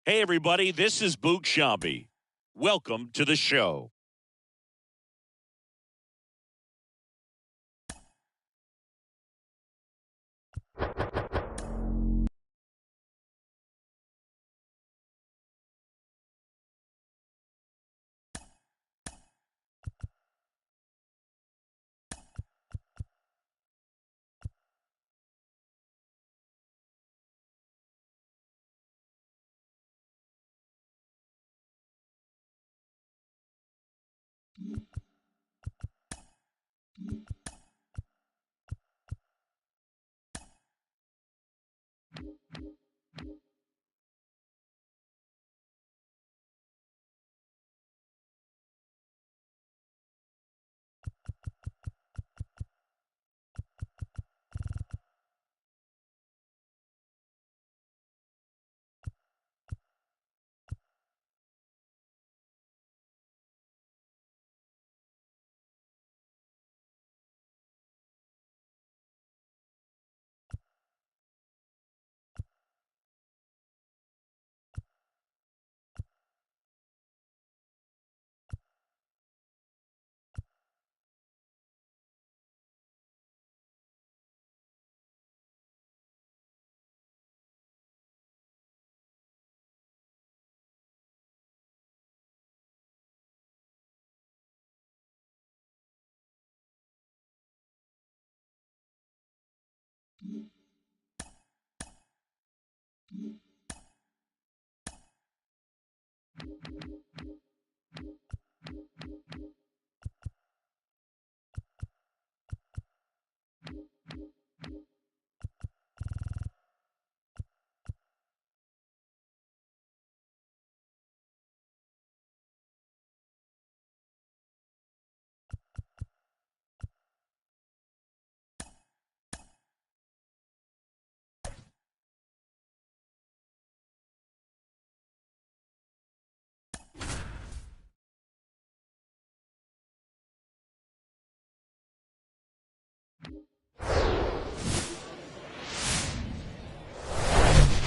Hey, everybody, this is Boog Shambi. Welcome to the show.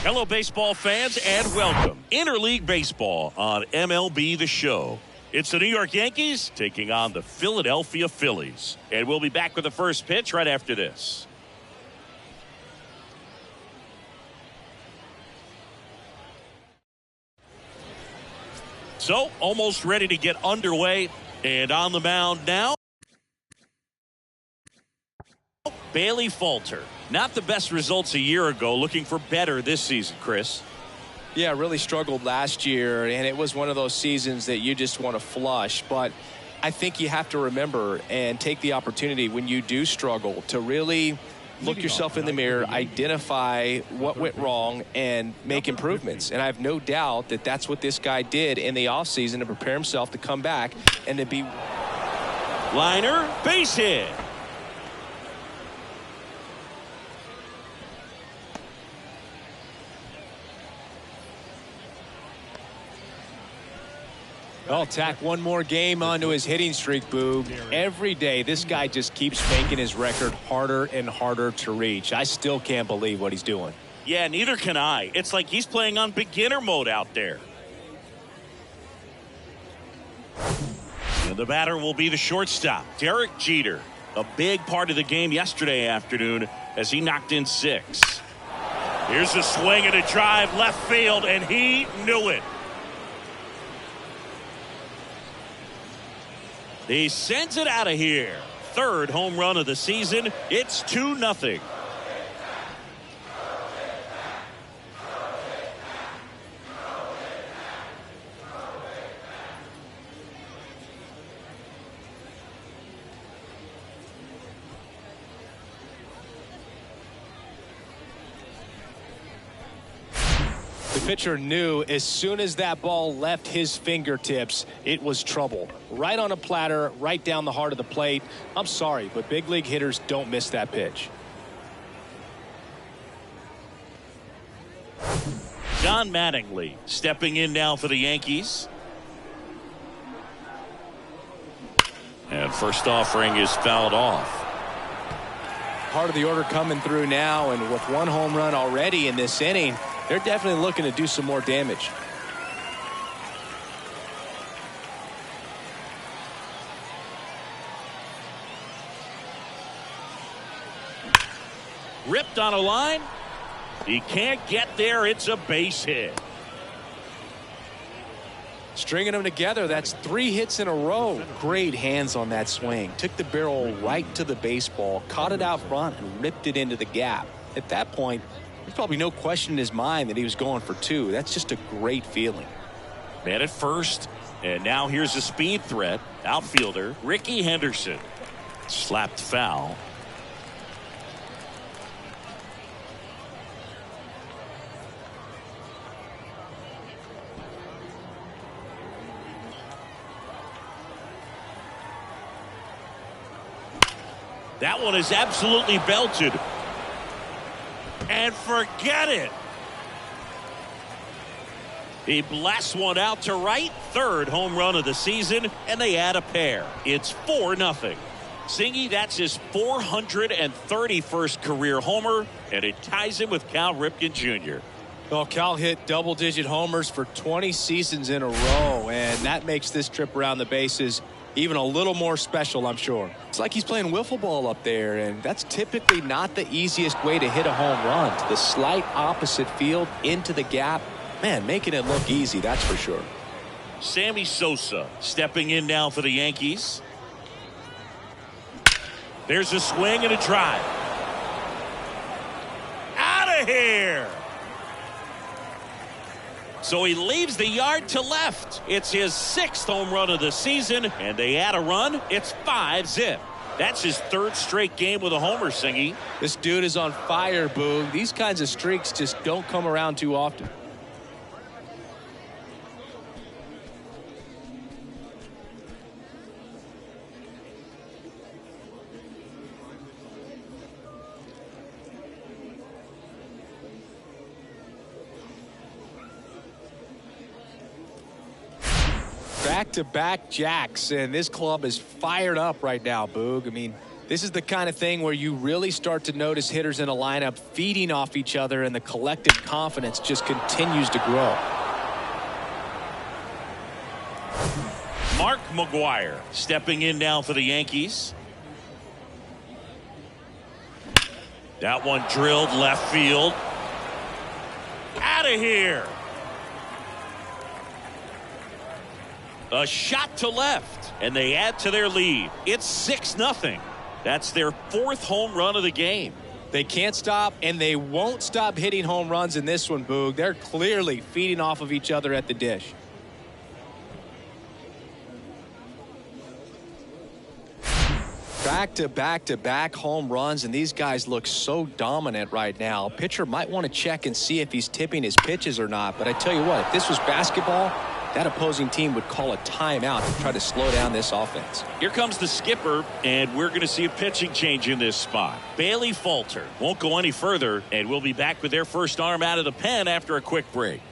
Hello, baseball fans, and welcome. Interleague Baseball on MLB The Show. It's the New York Yankees taking on the Philadelphia Phillies. And we'll be back with the first pitch right after this. So, almost ready to get underway. And on the mound now, Bailey Falter. Not the best results a year ago, looking for better this season, Chris. Yeah, really struggled last year, and it was one of those seasons that you just want to flush. But I think you have to remember and take the opportunity when you do struggle to really look yourself in the mirror, identify what went wrong, and make improvements. And I have no doubt that that's what this guy did in the offseason to prepare himself to come back and to be. Liner, base hit. Well, tack one more game onto his hitting streak, Boog. Every day, this guy just keeps making his record harder and harder to reach. I still can't believe what he's doing. Yeah, neither can I. It's like he's playing on beginner mode out there. And the batter will be the shortstop, Derek Jeter. A big part of the game yesterday afternoon as he knocked in 6. Here's a swing and a drive left field, and he knew it. He sends it out of here. Third home run of the season. It's 2-0. The pitcher knew as soon as that ball left his fingertips, it was trouble. Right on a platter, right down the heart of the plate. I'm sorry, but big league hitters don't miss that pitch. John Mattingly stepping in now for the Yankees. And first offering is fouled off. Part of the order coming through now, and with one home run already in this inning, they're definitely looking to do some more damage. Ripped on a line. He can't get there. It's a base hit. Stringing them together, that's 3 hits in a row. Great hands on that swing. Took the barrel right to the baseball, caught it out front, and ripped it into the gap. At that point, there's probably no question in his mind that he was going for 2. That's just a great feeling. Man at first, and now here's a speed threat. Outfielder Ricky Henderson. Slapped foul. That one is absolutely belted. And forget it. He blasts one out to right. 3rd home run of the season, and they add a pair. It's 4-0. Singy, that's his 431st career homer, and it ties him with Cal Ripken Jr. Well, Cal hit double-digit homers for 20 seasons in a row, and that makes this trip around the bases even a little more special, I'm sure. It's like he's playing wiffle ball up there, and that's typically not the easiest way to hit a home run. To the slight opposite field, into the gap. Man, making it look easy, that's for sure. Sammy Sosa stepping in now for the Yankees. There's a swing and a drive. Out of here! So he leaves the yard to left. It's his 6th home run of the season, and they add a run. It's 5-zip. That's his 3rd straight game with a homer, Singy. This dude is on fire, Boog. These kinds of streaks just don't come around too often. Back-to-back jacks, and this club is fired up right now, Boog. I mean, this is the kind of thing where you really start to notice hitters in a lineup feeding off each other, and the collective confidence just continues to grow. Mark McGwire stepping in now for the Yankees. That one drilled left field. Out of here. A shot to left, and they add to their lead. It's 6-0. That's their 4th home run of the game. They can't stop, and they won't stop hitting home runs in this one, Boog. They're clearly feeding off of each other at the dish. Back-to-back-to-back home runs, and these guys look so dominant right now. Pitcher might want to check and see if he's tipping his pitches or not, but I tell you what, if this was basketball, that opposing team would call a timeout to try to slow down this offense. Here comes the skipper, and we're going to see a pitching change in this spot. Bailey Falter won't go any further, and we'll be back with their first arm out of the pen after a quick break.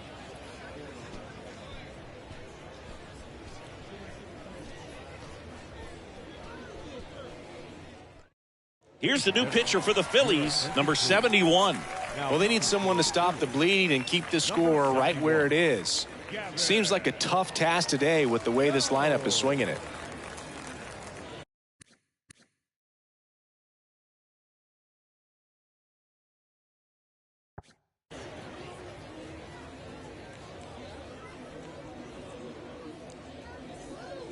Here's the new pitcher for the Phillies, number 71. Well, they need someone to stop the bleed and keep the score right where it is. Seems like a tough task today with the way this lineup is swinging it.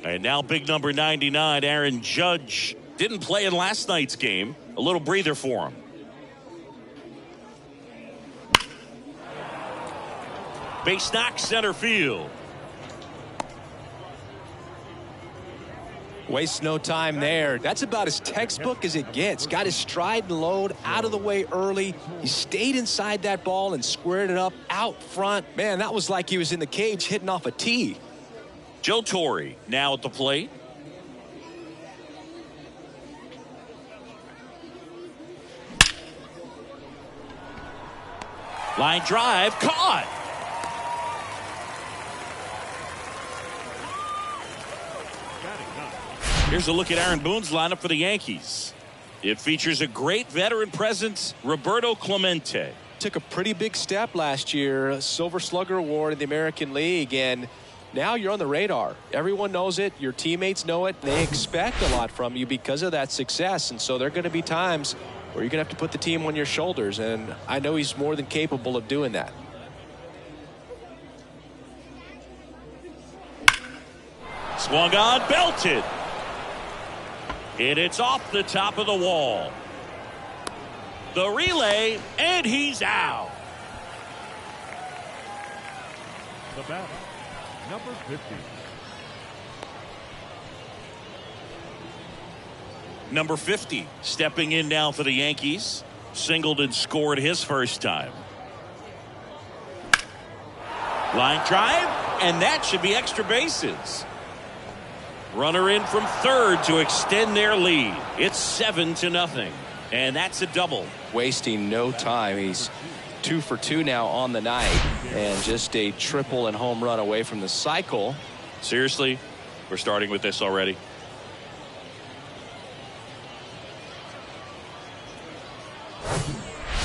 And now big number 99, Aaron Judge. Didn't play in last night's game. A little breather for him. Base knock, center field. Wastes no time there. That's about as textbook as it gets. Got his stride and load out of the way early. He stayed inside that ball and squared it up out front. Man, that was like he was in the cage hitting off a tee. Joe Torre now at the plate. Line drive, caught. Here's a look at Aaron Boone's lineup for the Yankees. It features a great veteran presence, Roberto Clemente. Took a pretty big step last year, a Silver Slugger Award in the American League, and now you're on the radar. Everyone knows it. Your teammates know it. They expect a lot from you because of that success, and so there are going to be times or you're going to have to put the team on your shoulders, and I know he's more than capable of doing that. Swung on, belted. And it's off the top of the wall. The relay, and he's out. The batter, number 50. Number 50 stepping in now for the Yankees. Singled and scored his first time. Line drive, and that should be extra bases. Runner in from third to extend their lead. It's 7-0, and that's a double. Wasting no time. He's 2 for 2 now on the night, and just a triple and home run away from the cycle. Seriously, we're starting with this already.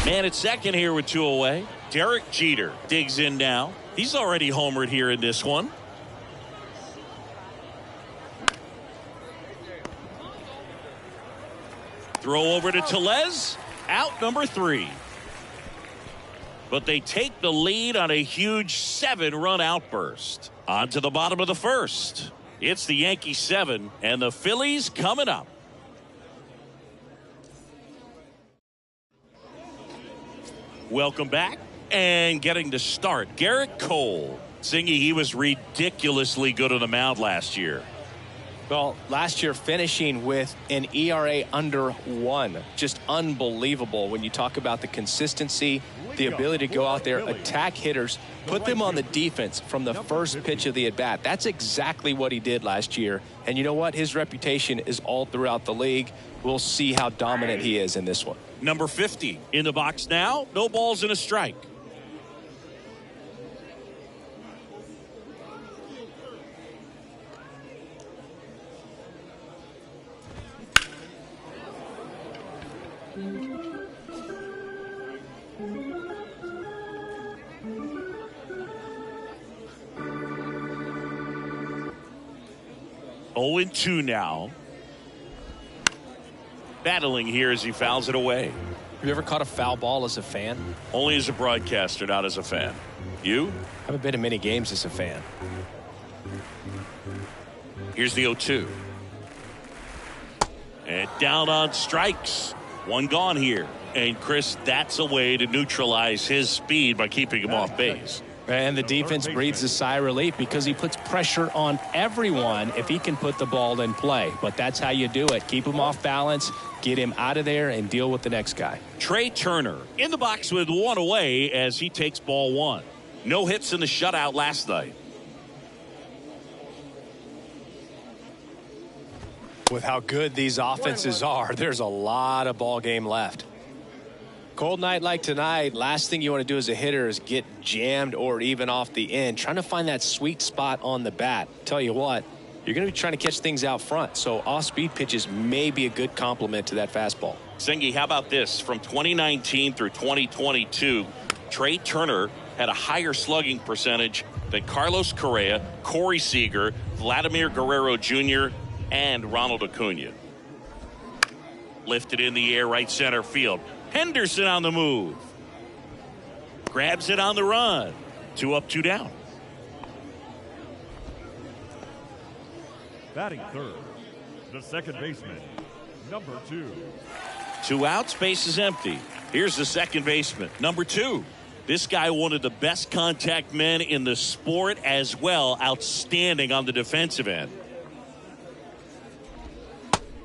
Man at second here with 2 away. Derek Jeter digs in now. He's already homered here in this one. Throw over to Tellez. Out number 3. But they take the lead on a huge 7-run outburst. On to the bottom of the first. It's the Yankees 7 and the Phillies coming up. Welcome back, and getting to start, Garrett Cole. Singy, he was ridiculously good on the mound last year. Well, last year finishing with an ERA under 1. Just unbelievable when you talk about the consistency, the ability to go out there, attack hitters, put them on the defense from the first pitch of the at-bat. That's exactly what he did last year. And you know what? His reputation is all throughout the league. We'll see how dominant he is in this one. Number 50 in the box now. No balls and a strike. Oh, 2 now. Battling here as he fouls it away. Have you ever caught a foul ball as a fan? Only as a broadcaster, not as a fan. You? Haven't been to many games as a fan. Here's the 0-2. And down on strikes. 1 gone here. And Chris, that's a way to neutralize his speed by keeping him off base. And the defense breathes a sigh of relief because he puts pressure on everyone if he can put the ball in play. But that's how you do it. Keep him off balance, get him out of there, and deal with the next guy. Trey Turner in the box with 1 away as he takes ball 1. No hits in the shutout last night. With how good these offenses are, there's a lot of ball game left. Cold night like tonight, last thing you want to do as a hitter is get jammed or even off the end. Trying to find that sweet spot on the bat. Tell you what, you're going to be trying to catch things out front. So off-speed pitches may be a good complement to that fastball. Singy, how about this? From 2019 through 2022, Trey Turner had a higher slugging percentage than Carlos Correa, Corey Seager, Vladimir Guerrero Jr., and Ronald Acuna. Lifted in the air, right center field. Henderson on the move. Grabs it on the run. 2 up, 2 down. Batting third, the second baseman, number 2. 2 outs, base is empty. Here's the second baseman, number 2. This guy, one of the best contact men in the sport as well. Outstanding on the defensive end.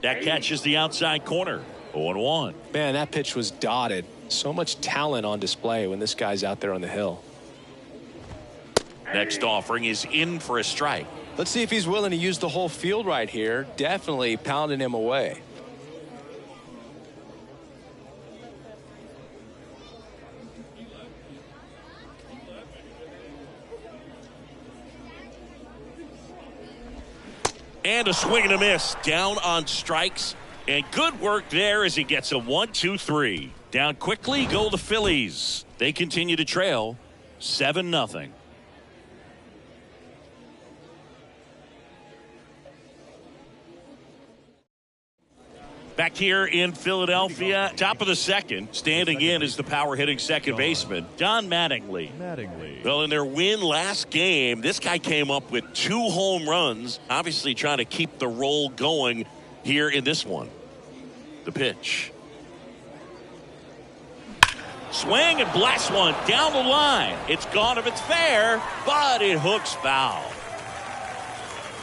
That catches the outside corner. 0-1. Man, that pitch was dotted. So much talent on display when this guy's out there on the hill. Next offering is in for a strike. Let's see if he's willing to use the whole field right here. Definitely pounding him away. And a swing and a miss. Down on strikes. And good work there as he gets a 1-2-3. Down quickly go the Phillies. They continue to trail 7-0. Back here in Philadelphia, top of the second, standing in is the power hitting second baseman, Don Mattingly. Well, in their win last game, this guy came up with 2 home runs, obviously trying to keep the roll going here in this one. The pitch. Swing and blast one down the line. It's gone if it's fair, but it hooks foul.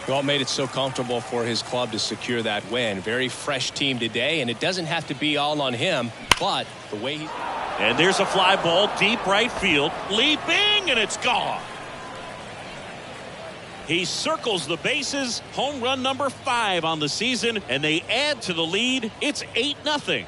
Well, made it so comfortable for his club to secure that win. Very fresh team today, and it doesn't have to be all on him, but the way he... And there's a fly ball deep right field. Leaping, and it's gone. He circles the bases. Home run number 5 on the season, and they add to the lead. It's 8-0.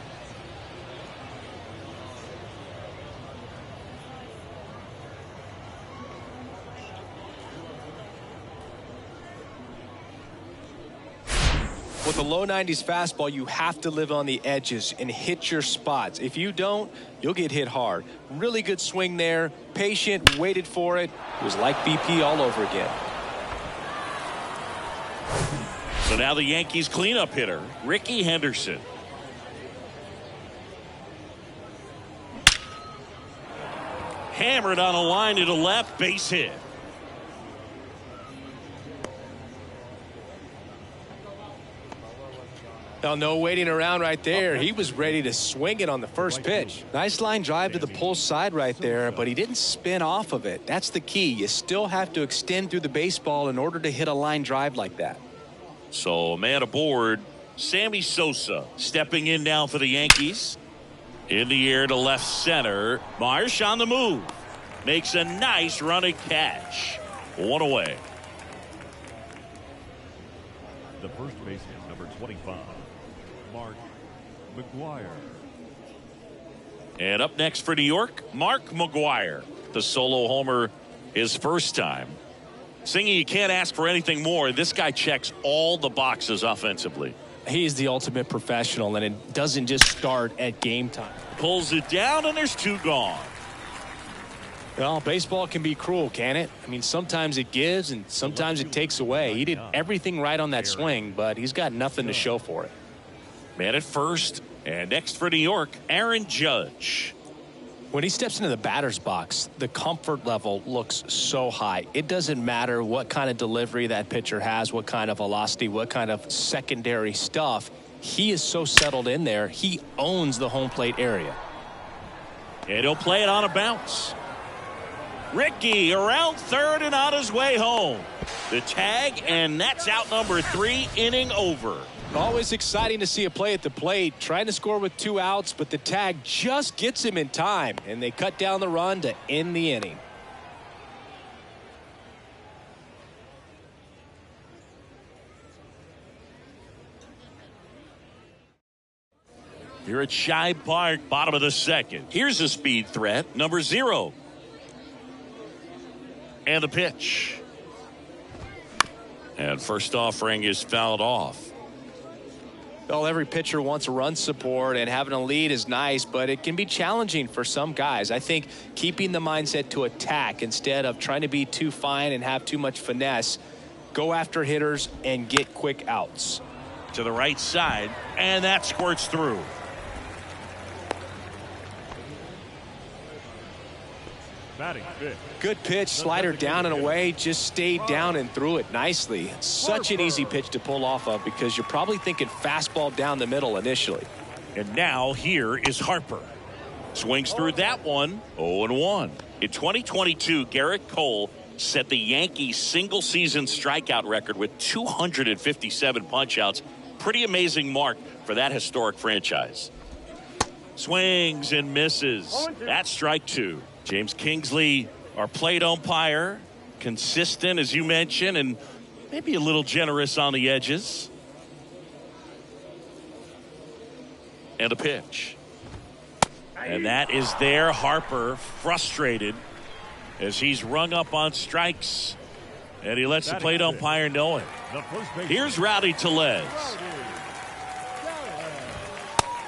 With a low 90s fastball, you have to live on the edges and hit your spots. If you don't, you'll get hit hard. Really good swing there. Patient, waited for it. It was like BP all over again. So now the Yankees cleanup hitter, Ricky Henderson. Hammered on a line to the left, base hit. Now, no waiting around right there. He was ready to swing it on the first pitch. Nice line drive to the pull side right there, but he didn't spin off of it. That's the key. You still have to extend through the baseball in order to hit a line drive like that. So a man aboard, Sammy Sosa stepping in now for the Yankees. In the air to left center. Marsh on the move. Makes a nice running catch. 1 away. The first baseman, number 25, Mark McGuire. And up next for New York, Mark McGuire. The solo homer his first time. Singy, you can't ask for anything more. This guy checks all the boxes offensively. He's the ultimate professional, and it doesn't just start at game time. Pulls it down, and there's 2 gone. Well, baseball can be cruel, can it? I mean, sometimes it gives and sometimes it takes away. He did everything right on that swing, but he's got nothing to show for it. Man at first, and next for New York, Aaron Judge. When he steps into the batter's box, the comfort level looks so high. It doesn't matter what kind of delivery that pitcher has, what kind of velocity, what kind of secondary stuff. He is so settled in there. He owns the home plate area. And he'll play it on a bounce. Ricky around third and on his way home. The tag, and that's out number 3, inning over. Always exciting to see a play at the plate, trying to score with 2 outs, but the tag just gets him in time, and they cut down the run to end the inning. Here at Shibe Park, bottom of the second. Here's a speed threat, number 0. And the pitch. And first offering is fouled off. Well, every pitcher wants a run support, and having a lead is nice, but it can be challenging for some guys. I think keeping the mindset to attack instead of trying to be too fine and have too much finesse, go after hitters and get quick outs. To the right side, and that squirts through. Batting fifth. Good pitch, slider down and away, just stayed down and threw it nicely. Such an easy pitch to pull off of because you're probably thinking fastball down the middle initially. And now here is Harper. Swings through that one, 0-1. In 2022, Garrett Cole set the Yankees single season strikeout record with 257 punchouts. Pretty amazing mark for that historic franchise. Swings and misses. That's strike 2. James Kingsley, our plate umpire, consistent as you mentioned, and maybe a little generous on the edges. And a pitch. And that is there. Harper frustrated as he's rung up on strikes, and he lets the plate umpire know it. Here's Rowdy Tellez.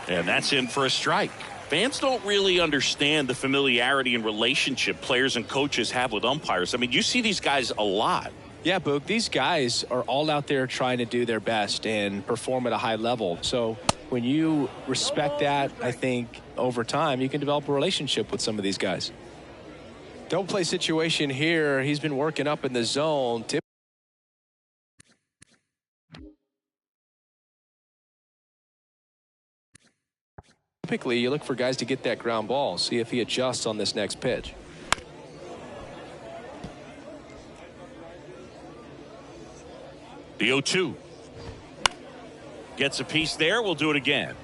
And that's in for a strike. Fans don't really understand the familiarity and relationship players and coaches have with umpires. I mean, you see these guys a lot. Yeah, Boog, these guys are all out there trying to do their best and perform at a high level. So when you respect that, I think over time you can develop a relationship with some of these guys. Don't play situation here. He's been working up in the zone. Typically, you look for guys to get that ground ball, see if he adjusts on this next pitch. The 0-2. Gets a piece there. We'll do it again.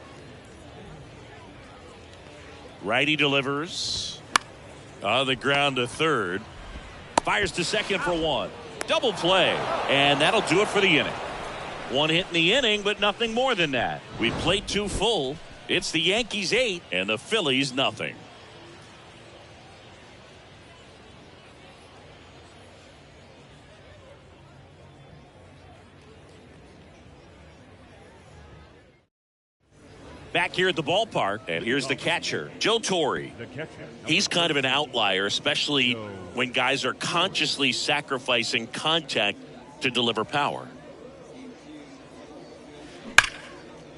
Righty delivers. On the ground to third. Fires to second for one. Double play. And that'll do it for the inning. One hit in the inning, but nothing more than that. We played 2 full. It's the Yankees 8 and the Phillies nothing. Back here at the ballpark, and here's the catcher, Joe Torre. He's kind of an outlier, especially when guys are consciously sacrificing contact to deliver power.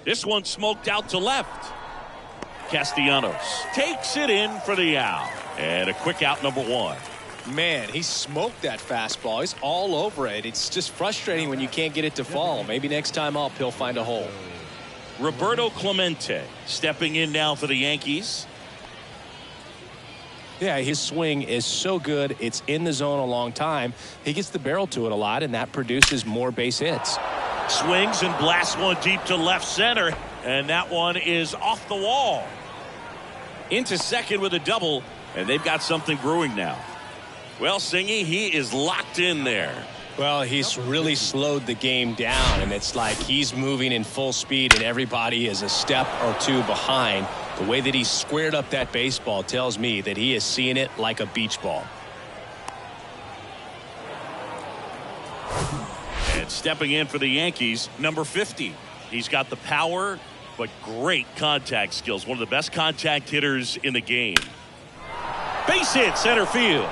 This one smoked out to left. Castellanos takes it in for the out. And a quick out, number 1. Man, he smoked that fastball. He's all over it. It's just frustrating when you can't get it to fall. Maybe next time up he'll find a hole. Roberto Clemente stepping in now for the Yankees. Yeah, his swing is so good. It's in the zone a long time. He gets the barrel to it a lot, and that produces more base hits. Swings and blasts one deep to left center, and that one is off the wall. Into second with a double, and they've got something brewing now. Well, Singy, he is locked in there. Well, he's really slowed the game down, and it's like he's moving in full speed, and everybody is a step or two behind. The way that he squared up that baseball tells me that he is seeing it like a beach ball. And stepping in for the Yankees, number 50. He's got the power, but great contact skills. One of the best contact hitters in the game. Base hit, center field.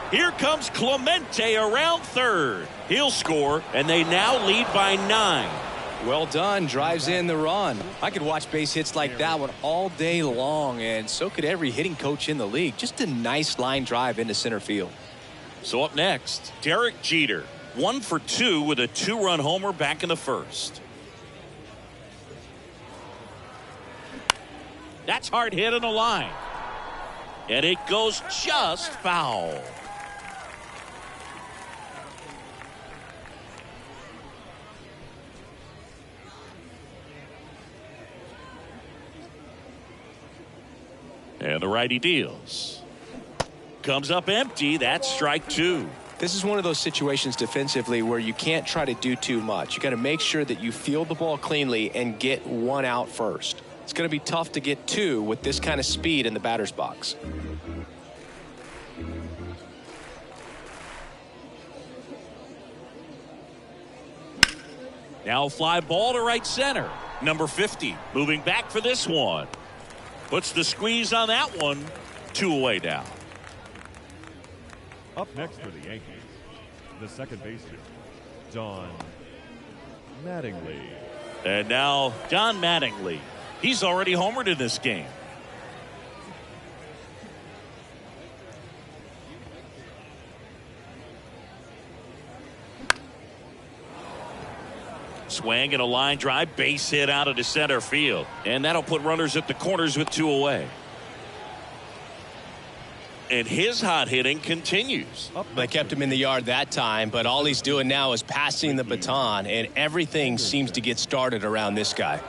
Here comes Clemente around third. He'll score, and they now lead by 9. Well done. Drives in the run. I could watch base hits like that one all day long, and so could every hitting coach in the league. Just a nice line drive into center field. So up next, Derek Jeter. 1 for 2 with a 2-run homer back in the first. That's hard hit on the line. And it goes just foul. And the righty deals. Comes up empty. That's strike 2. This is one of those situations defensively where you can't try to do too much. You got to make sure that you field the ball cleanly and get 1 out first. It's going to be tough to get 2 with this kind of speed in the batter's box. Now fly ball to right center. Number 50 moving back for this one. Puts the squeeze on that one. 2 away now. Up next for the Yankees, the second baseman, Don Mattingly. And now Don Mattingly. He's already homered in this game. Swing and a line drive, base hit out of the center field. And that'll put runners at the corners with 2 away. And his hot hitting continues. They kept him in the yard that time, but all he's doing now is passing the baton, and everything seems to get started around this guy.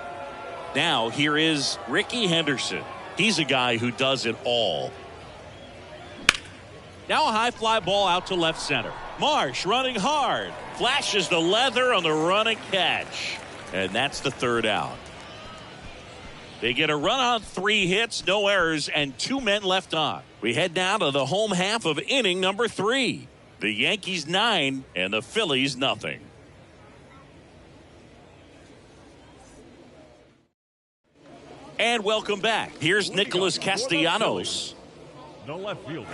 Now here is Ricky Henderson. He's a guy who does it all. Now a high fly ball out to left center. Marsh running hard. Flashes the leather on the running catch. And that's the 3rd out. They get a run on 3 hits, no errors, and 2 men left on. We head now to the home half of inning number 3. The Yankees 9 and the Phillies nothing. And welcome back. Here's Nicholas Castellanos. No left fielder.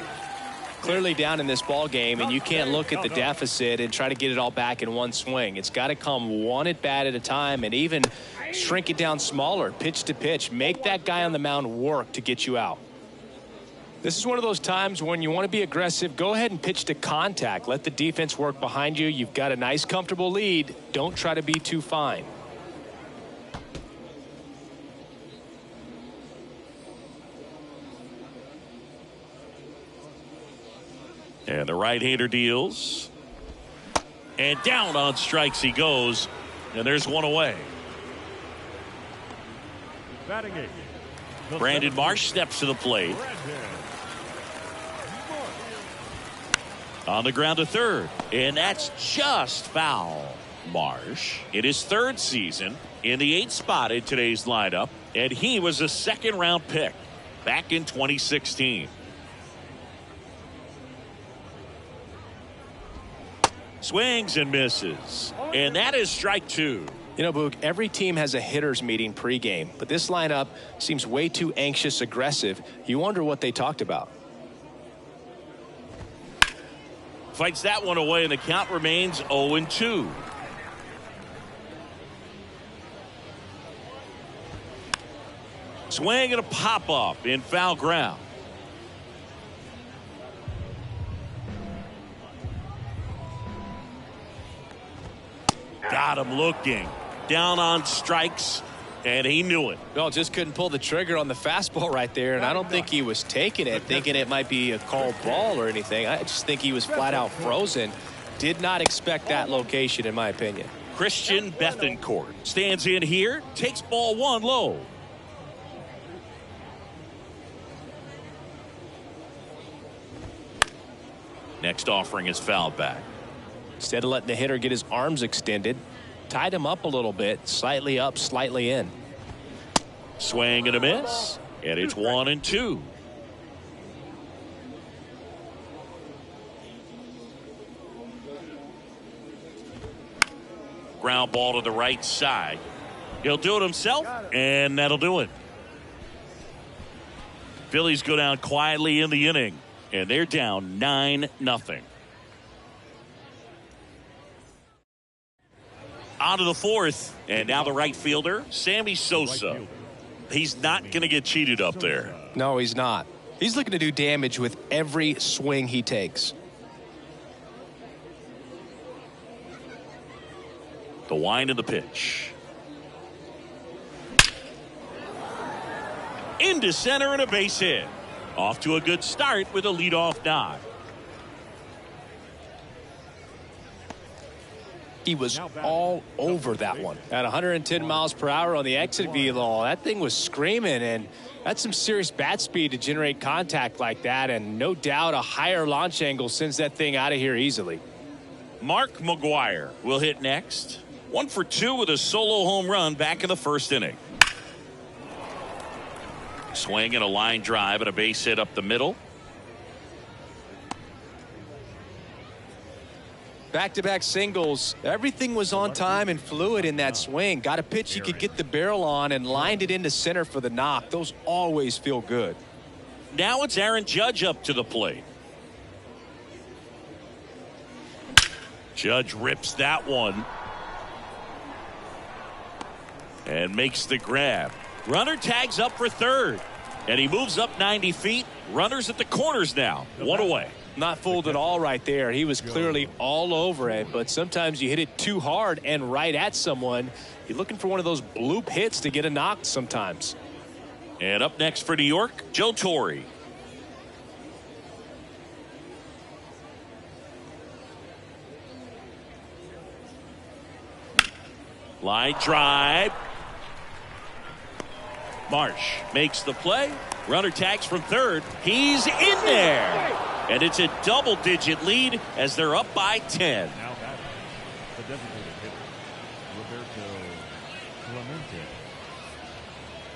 Clearly down in this ball game, and you can't look at the deficit and try to get it all back in one swing. It's got to come one at bat at a time, and even Shrink it down smaller, pitch to pitch. Make that guy on the mound work to get you out. This is one of those times when you want to be aggressive. Go ahead and pitch to contact. Let the defense work behind you. You've got a nice, comfortable lead. Don't try to be too fine. And the right-hander deals. And down on strikes he goes. And there's one away. Batting eight. Brandon Marsh steps to the plate. On the ground to third. And that's just foul. Marsh in his third season in the 8th spot in today's lineup. And he was a second-round pick back in 2016. Swings and misses. And that is strike 2. You know, Boog, every team has a hitters meeting pregame, but this lineup seems way too anxious, aggressive. You wonder what they talked about. Fights that one away, and the count remains 0-2. Swing and a pop-up in foul ground. Got him looking. Down on strikes, and he knew it. No, just couldn't pull the trigger on the fastball right there, and I don't think he was taking it, thinking it might be a called ball or anything. I just think he was flat out frozen. Did not expect that location, in my opinion. Christian Bethancourt stands in here, takes ball 1 low. Next offering is fouled back. Instead of letting the hitter get his arms extended, tied him up a little bit, slightly up, slightly in. Swing and a miss, and it's 1-2. Ground ball to the right side. He'll do it himself, and that'll do it. Phillies go down quietly in the inning, and they're down 9-0. On to the 4th, and now the right fielder, Sammy Sosa. He's not going to get cheated up there. No, he's not. He's looking to do damage with every swing he takes. The wind of the pitch. Into center and a base hit. Off to a good start with a leadoff knock. He was all over that one. At 110 miles per hour on the exit velo, that thing was screaming, and that's some serious bat speed to generate contact like that, and no doubt a higher launch angle sends that thing out of here easily. Mark McGuire will hit next. 1 for 2 with a solo home run back in the 1st inning. Swing and a line drive and a base hit up the middle. Back-to-back singles. Everything was on time and fluid in that swing. Got a pitch you could get the barrel on and lined it into center for the knock. Those always feel good. Now it's Aaron Judge up to the plate. Judge rips that one. And makes the grab. Runner tags up for third. And he moves up 90 feet. Runners at the corners now. 1 away. Not fooled at all right there. He was clearly all over it, but sometimes you hit it too hard and right at someone. You're looking for one of those bloop hits to get a knock sometimes. And up next for New York, Joe Torre. Line drive. Marsh makes the play. Runner tags from third. He's in there. And it's a double-digit lead as they're up by 10. Now batting, the designated hitter, Roberto Clemente.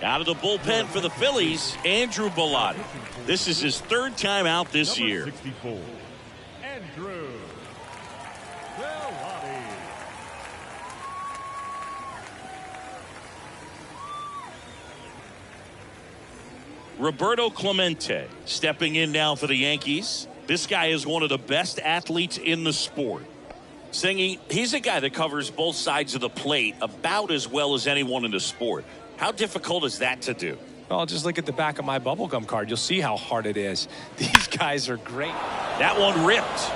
Out of the bullpen for the Phillies, Andrew Bellotti. This is his 3rd time out this Number year. 64, Andrew Bellotti. Roberto Clemente stepping in now for the Yankees. This guy is one of the best athletes in the sport. Singy, he's a guy that covers both sides of the plate about as well as anyone in the sport. How difficult is that to do? Well, just look at the back of my bubblegum card. You'll see how hard it is. These guys are great. That one ripped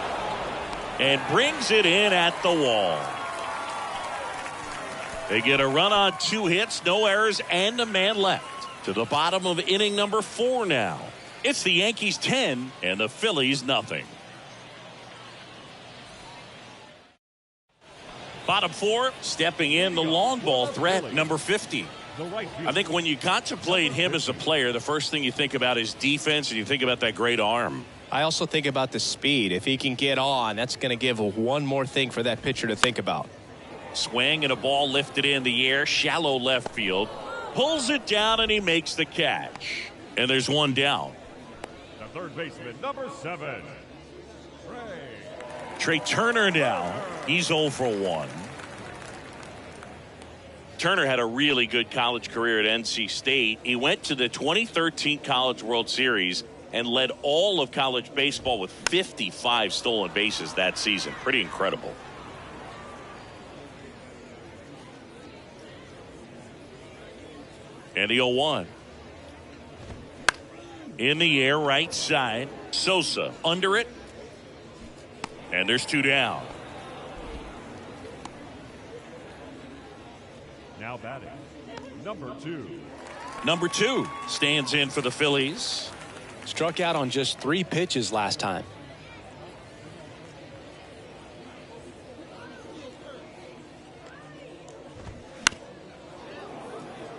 and brings it in at the wall. They get a run on 2 hits, no errors, and a man left. To the bottom of inning number 4 now. It's the Yankees 10 and the Phillies nothing. Bottom 4, stepping in the long ball threat, number 50. I think when you contemplate him as a player, the first thing you think about is defense, and you think about that great arm. I also think about the speed. If he can get on, that's going to give one more thing for that pitcher to think about. Swing and a ball lifted in the air, shallow left field. Pulls it down, and he makes the catch. And there's one down. The third baseman, number 7. Trey Turner now. He's 0 for 1. Turner had a really good college career at NC State. He went to the 2013 College World Series and led all of college baseball with 55 stolen bases that season. Pretty incredible. And the 0-1. In the air, right side. Sosa under it. And there's 2 down. Now batting, number 2. Number 2 stands in for the Phillies. Struck out on just 3 pitches last time.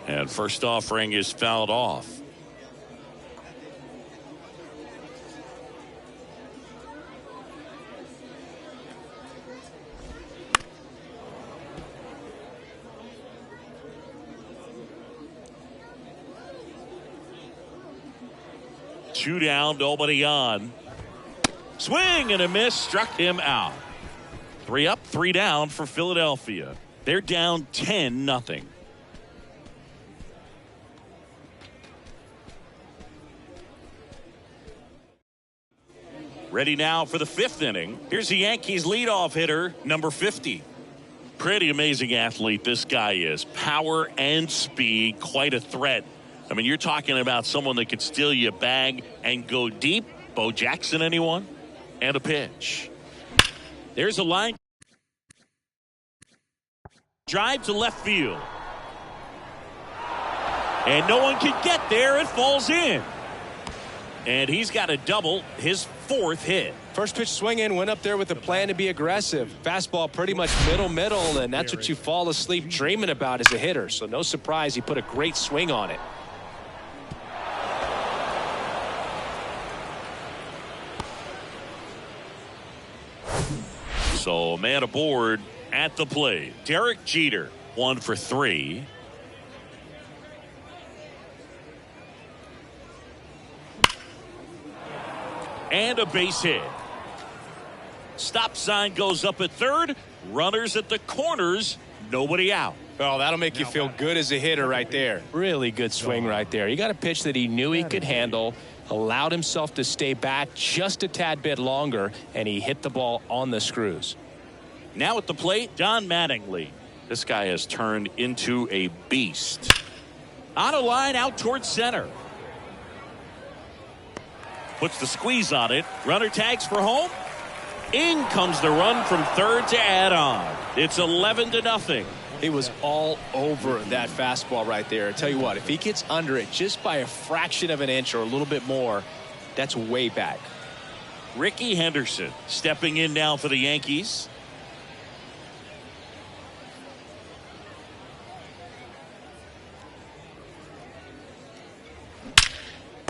And first offering is fouled off. Two down, nobody on. Swing and a miss, struck him out. 3 up, 3 down for Philadelphia. They're down 10-0. Ready now for the 5th inning. Here's the Yankees leadoff hitter, number 50. Pretty amazing athlete this guy is. Power and speed, quite a threat. I mean, you're talking about someone that could steal you a bag and go deep. Bo Jackson, anyone? And a pitch. There's a line drive to left field. And no one can get there. It falls in. And he's got a double, his 4th hit. First pitch swing in, went up there with a plan to be aggressive. Fastball pretty much middle, and that's what you fall asleep dreaming about as a hitter. So no surprise he put a great swing on it. So man aboard at the plate. Derek Jeter, 1 for 3. And a base hit. Stop sign goes up at third. Runners at the corners. Nobody out. Oh, that'll make you feel good as a hitter right there. Really good swing right there. He got a pitch that he knew he could handle, allowed himself to stay back just a tad bit longer, and he hit the ball on the screws. Now at the plate, Don Mattingly. This guy has turned into a beast. On a line out towards center. Puts the squeeze on it. Runner tags for home. In comes the run from third to add on. It's 11-0. He was all over that fastball right there. I tell you what, if he gets under it just by a fraction of an inch or a little bit more, that's way back. Ricky Henderson stepping in now for the Yankees.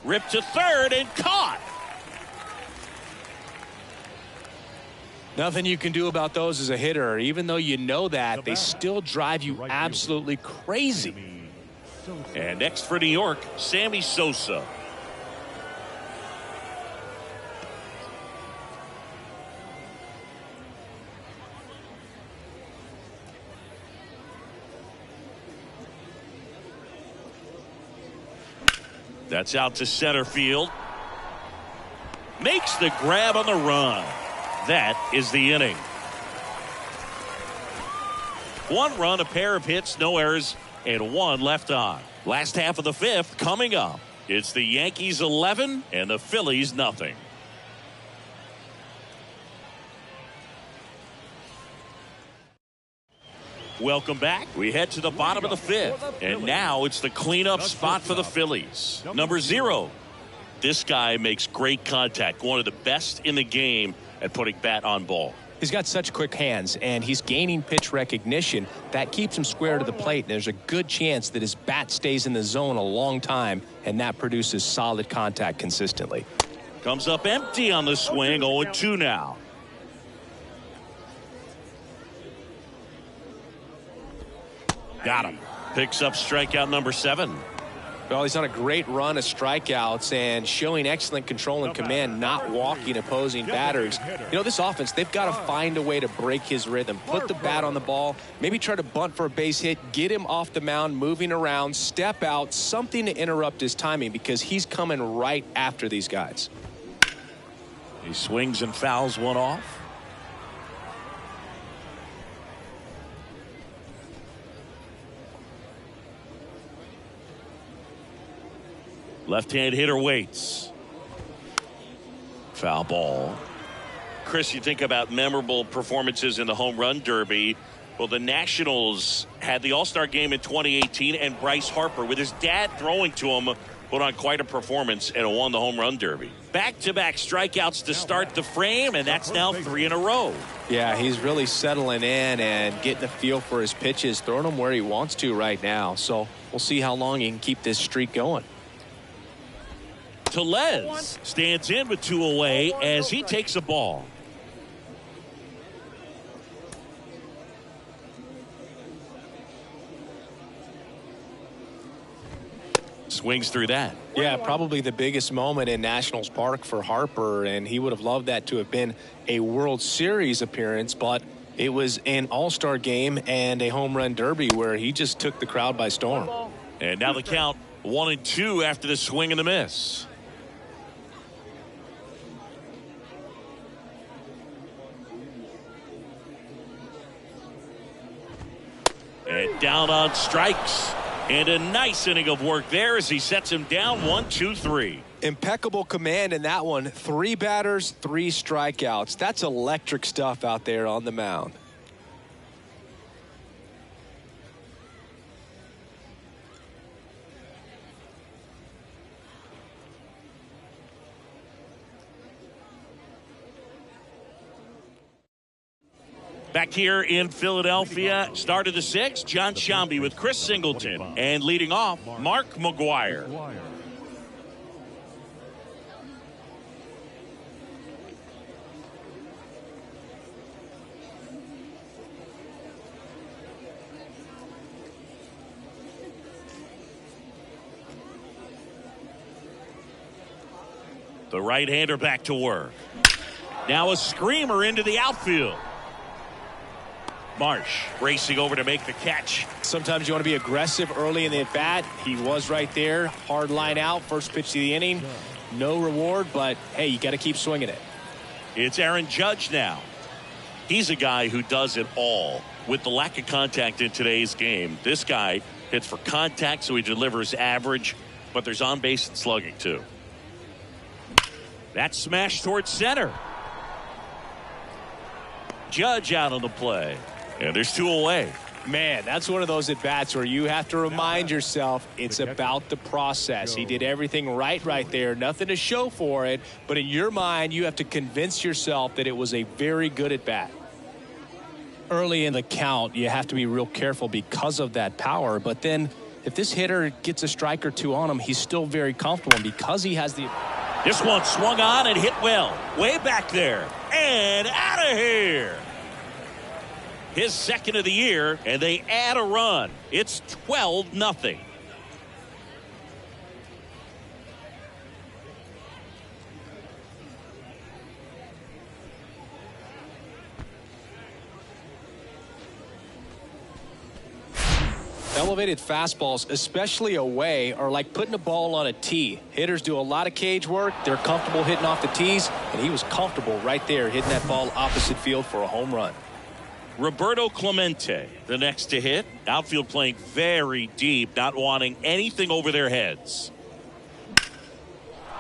Ripped to third and caught. Nothing you can do about those as a hitter. Even though you know that, they still drive you absolutely crazy. And next for New York, Sammy Sosa. That's out to center field. Makes the grab on the run. That is the inning. 1 run, a pair of hits, no errors, and 1 left on. Last half of the 5th coming up. It's the Yankees 11 and the Phillies nothing. Welcome back. We head to the bottom of the 5th, and now it's the cleanup spot for the Phillies. Number 0. This guy makes great contact, one of the best in the game at putting bat on ball. He's got such quick hands, and he's gaining pitch recognition. That keeps him square to the plate, and there's a good chance that his bat stays in the zone a long time, and that produces solid contact consistently. Comes up empty on the swing, 0-2 now. Got him. Picks up strikeout number 7. Well, he's on a great run of strikeouts and showing excellent control and command, not walking opposing batters. You know, this offense, they've got to find a way to break his rhythm, put the bat on the ball, maybe try to bunt for a base hit, get him off the mound, moving around, step out, something to interrupt his timing because he's coming right after these guys. He swings and fouls one off. Left-hand hitter waits. Foul ball. Chris, you think about memorable performances in the home run derby. Well, the Nationals had the All-Star game in 2018, and Bryce Harper, with his dad throwing to him, put on quite a performance and won the home run derby. Back-to-back strikeouts to start the frame, and that's now 3 in a row. Yeah, he's really settling in and getting a feel for his pitches, throwing them where he wants to right now. So we'll see how long he can keep this streak going. Tellez stands in with 2 away as he takes a ball. Swings through that. Yeah, probably the biggest moment in Nationals Park for Harper, and he would have loved that to have been a World Series appearance, but it was an All-Star game and a home run derby where he just took the crowd by storm. And now the count 1-2 after the swing and the miss. And down on strikes. And a nice inning of work there as he sets him down 1-2-3. Impeccable command in that one. 3 batters, 3 strikeouts. That's electric stuff out there on the mound. Back here in Philadelphia, start of the 6th, John Sciambi with Chris Singleton. And leading off, Mark McGwire. The right-hander back to work. Now a screamer into the outfield. Marsh racing over to make the catch. Sometimes you want to be aggressive early in the at-bat. He was right there. Hard line out. First pitch of the inning. No reward, but, hey, you got to keep swinging it. It's Aaron Judge now. He's a guy who does it all. With the lack of contact in today's game, this guy hits for contact, so he delivers average, but there's on-base and slugging, too. That's smashed towards center. Judge out on the play. And there's 2 away. Man, that's one of those at-bats where you have to remind yourself it's about the process. He did everything right there. Nothing to show for it. But in your mind, you have to convince yourself that it was a very good at-bat. Early in the count, you have to be real careful because of that power. But then if this hitter gets a strike or 2 on him, he's still very comfortable. And because he has the... This one swung on and hit well. Way back there. And out of here. His 2nd of the year, and they add a run. It's 12-0. Elevated fastballs, especially away, are like putting a ball on a tee. Hitters do a lot of cage work. They're comfortable hitting off the tees, and he was comfortable right there hitting that ball opposite field for a home run. Roberto Clemente, the next to hit. Outfield playing very deep, not wanting anything over their heads.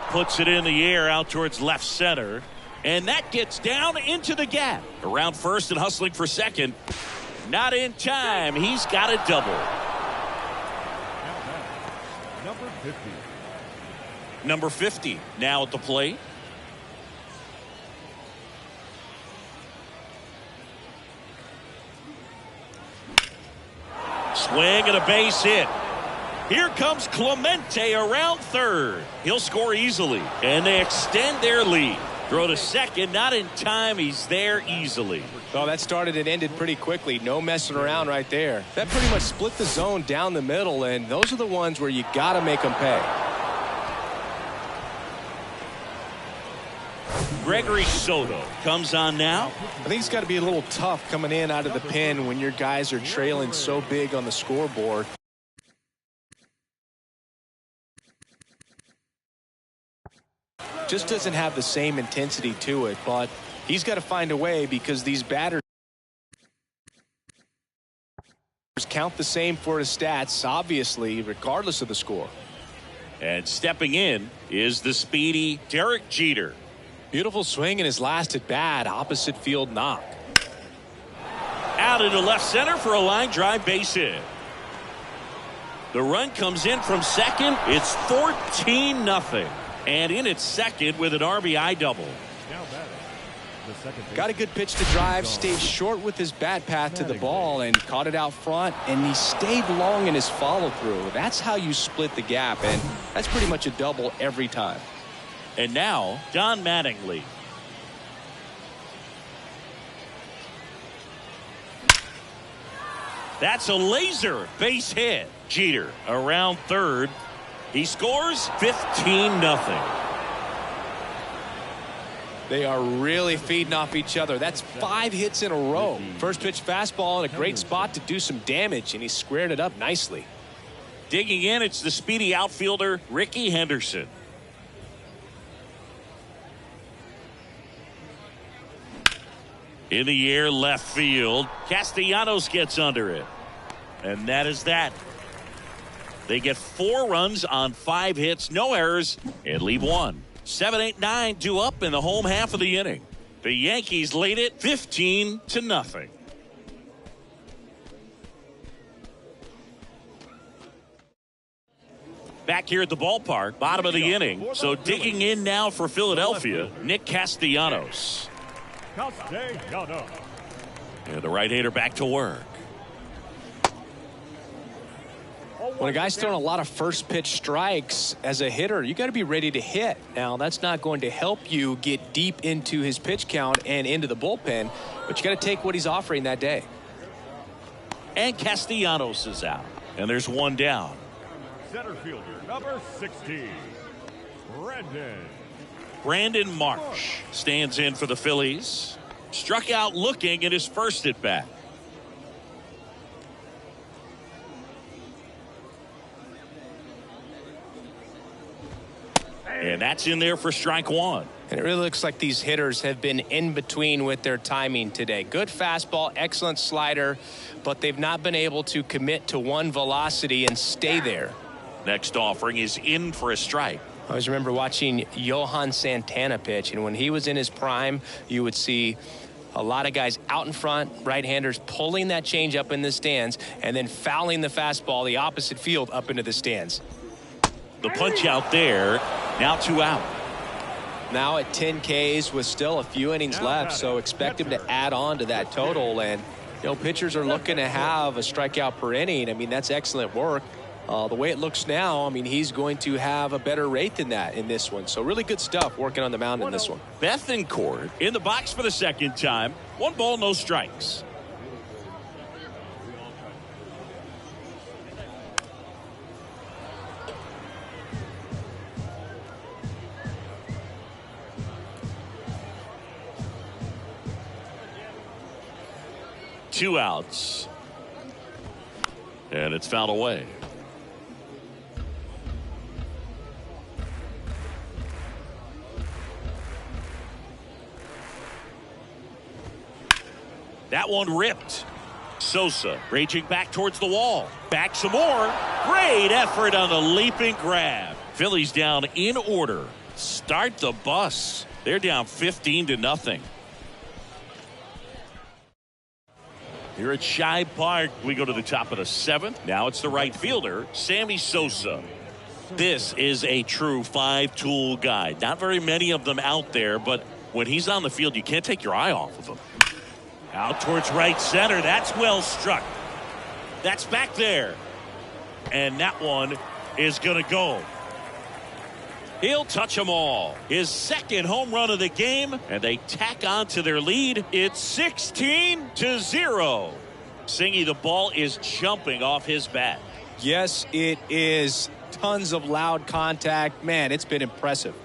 Puts it in the air out towards left center. And that gets down into the gap. Around first and hustling for second. Not in time. He's got a double. Number 50. Number 50 now at the plate. Swing and a base hit. Here comes Clemente around third. He'll score easily. And they extend their lead. Throw to second, not in time. He's there easily. Well, that started and ended pretty quickly. No messing around right there. That pretty much split the zone down the middle, and those are the ones where you got to make them pay. Gregory Soto comes on now. I think it's got to be a little tough coming in out of the pen when your guys are trailing so big on the scoreboard. Just doesn't have the same intensity to it, but he's got to find a way because these batters count the same for his stats, obviously, regardless of the score. And stepping in is the speedy Derek Jeter. Beautiful swing in his last at bat, opposite field knock. Out into left center for a line drive base hit. The run comes in from second. It's 14-0. And in its second with an RBI double. Now batting, the second base. Got a good pitch to drive, stayed short with his bat path to the ball and caught it out front, and he stayed long in his follow through. That's how you split the gap, and that's pretty much a double every time. And now Don Mattingly. That's a laser base hit. Jeter around third. He scores 15-0. They are really feeding off each other. That's 5 hits in a row. First pitch fastball in a great spot to do some damage, and he squared it up nicely. Digging in, it's the speedy outfielder Ricky Henderson. In the air, left field. Castellanos gets under it. And that is that. They get 4 runs on 5 hits, no errors, and leave 1. 7, 8, 9 due up in the home half of the inning. The Yankees lead it 15-0. Back here at the ballpark, bottom of the inning. So digging in now for Philadelphia, Nick Castellanos. Castellanos. And the right-hander back to work. When a guy's throwing a lot of first pitch strikes as a hitter, you got to be ready to hit. Now, that's not going to help you get deep into his pitch count and into the bullpen, but you got to take what he's offering that day. And Castellanos is out. And there's 1 down. Center fielder, number 16, Brandon Marsh stands in for the Phillies. Struck out looking at his first at bat. And that's in there for strike 1. And it really looks like these hitters have been in between with their timing today. Good fastball, excellent slider, but they've not been able to commit to one velocity and stay there. Next offering is in for a strike. I always remember watching Johan Santana pitch, and when he was in his prime, you would see a lot of guys out in front, right-handers pulling that change up in the stands and then fouling the fastball the opposite field up into the stands. The punch out there. Now 2 out. Now at 10 Ks with still a few innings left, so expect him to add on to that total. And, you know, pitchers are looking to have a strikeout per inning. I mean, that's excellent work. The way it looks now, I mean, he's going to have a better rate than that in this one. So really good stuff working on the mound in this one. Bethancourt in the box for the second time. 1 ball, no strikes. Two outs. And it's fouled away. That one ripped. Sosa raging back towards the wall. Back some more. Great effort on the leaping grab. Phillies down in order. Start the bus. They're down 15-0. Here at Shibe Park, we go to the top of the 7th. Now it's the right fielder, Sammy Sosa. This is a true 5-tool guy. Not very many of them out there, but when he's on the field, you can't take your eye off of him. Out towards right center. That's well struck. That's back there. And that one is going to go. He'll touch them all. His second home run of the game, and they tack on to their lead. It's 16-0. Singy, the ball is jumping off his bat. Yes, it is. Tons of loud contact. Man, it's been impressive.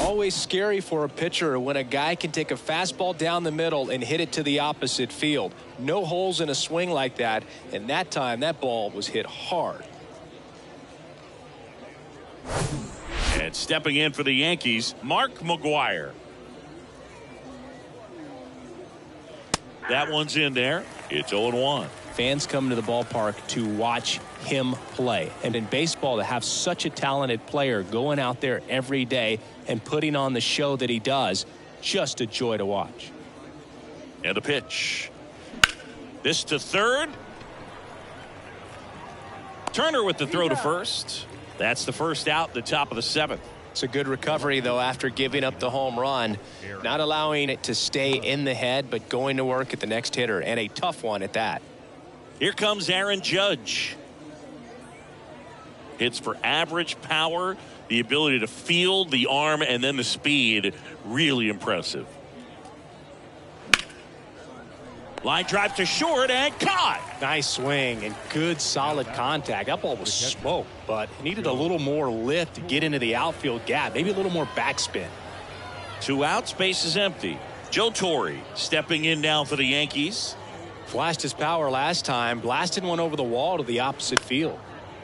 Always scary for a pitcher when a guy can take a fastball down the middle and hit it to the opposite field. No holes in a swing like that, and that time that ball was hit hard. And stepping in for the Yankees, Mark McGwire. That one's in there. It's 0-1. Fans come to the ballpark to watch him play. And in baseball, to have such a talented player going out there every day and putting on the show that he does, just a joy to watch. And a pitch. This to third. Turner with the throw to first. That's the first out, the top of the 7th. It's a good recovery, though, after giving up the home run. Not allowing it to stay in the head, but going to work at the next hitter, and a tough one at that. Here comes Aaron Judge. Hits for average power, the ability to field, the arm, and then the speed. Really impressive. Line drive to short and caught. Nice swing and good solid contact. That ball was smoked, but it needed a little more lift to get into the outfield gap. Maybe a little more backspin. 2 outs, base is empty. Joe Torre stepping in now for the Yankees. Flashed his power last time, blasted one over the wall to the opposite field.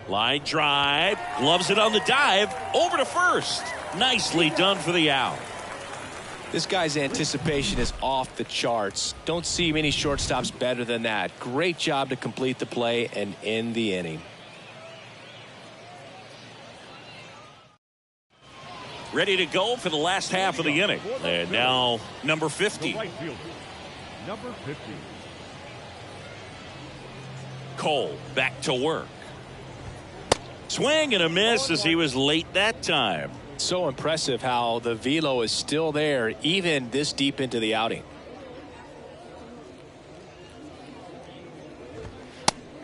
Line drive, gloves it on the dive, over to first. Nicely done for the out. This guy's anticipation is off the charts. Don't see many shortstops better than that. Great job to complete the play and end the inning. Ready to go for the last half of the inning. And now number 50. Right fielder, number 50. Cole back to work. Swing and a miss as he was late that time. So impressive how the velo is still there even this deep into the outing.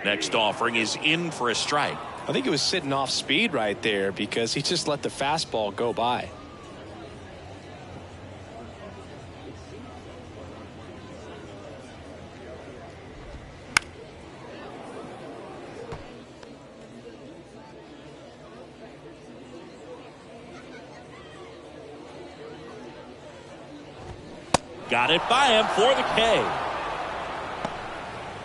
Next offering is in for a strike. I think it was sitting off speed right there because he just let the fastball go by. Got it by him for the K.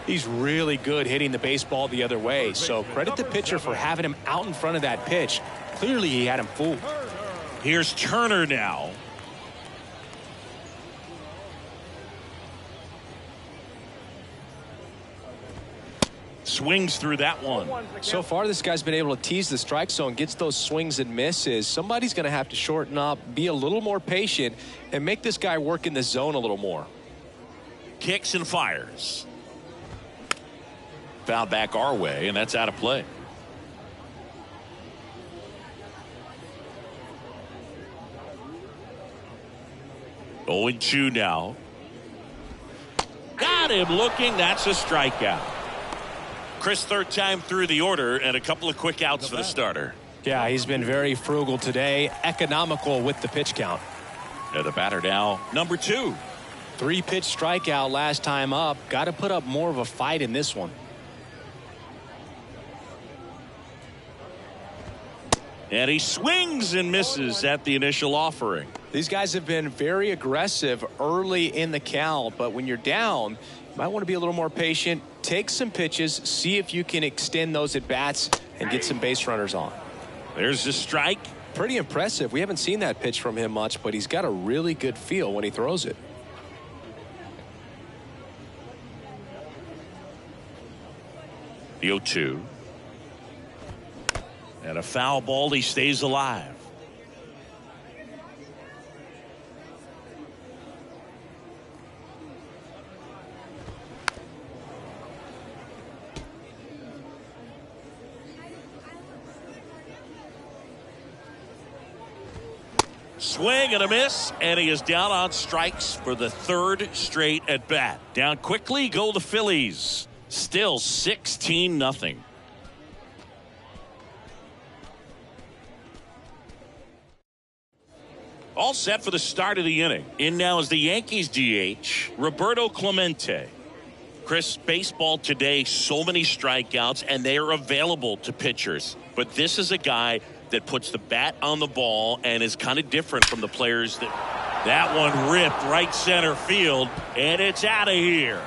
He's really good hitting the baseball the other way, so credit the pitcher for having him out in front of that pitch. Clearly he had him fooled. Here's Turner now. Swings through that one. So far this guy's been able to tease the strike zone, gets those swings and misses. Somebody's going to have to shorten up, be a little more patient, and make this guy work in the zone a little more. Kicks and fires. Foul back our way, and that's out of play. Oh, 0-2 now. Got him looking. That's a strikeout. Chris, third time through the order, and a couple of quick outs for the starter. Yeah, he's been very frugal today, economical with the pitch count. The batter now, number 2. 3-pitch strikeout last time up. Got to put up more of a fight in this one. And he swings and misses at the initial offering. These guys have been very aggressive early in the count, but when you're down, you might want to be a little more patient. Take some pitches, see if you can extend those at-bats and get some base runners on. There's the strike. Pretty impressive. We haven't seen that pitch from him much, but he's got a really good feel when he throws it. The 0-2. And a foul ball. He stays alive. Swing and a miss, and he is down on strikes for the third straight at bat. Down quickly go the Phillies. Still 16-0. All set for the start of the inning. In now is the Yankees DH, Roberto Clemente. Chris, baseball today, so many strikeouts, and they are available to pitchers. But this is a guy that puts the bat on the ball and is kind of different from the players that one ripped right center field, and it's out of here.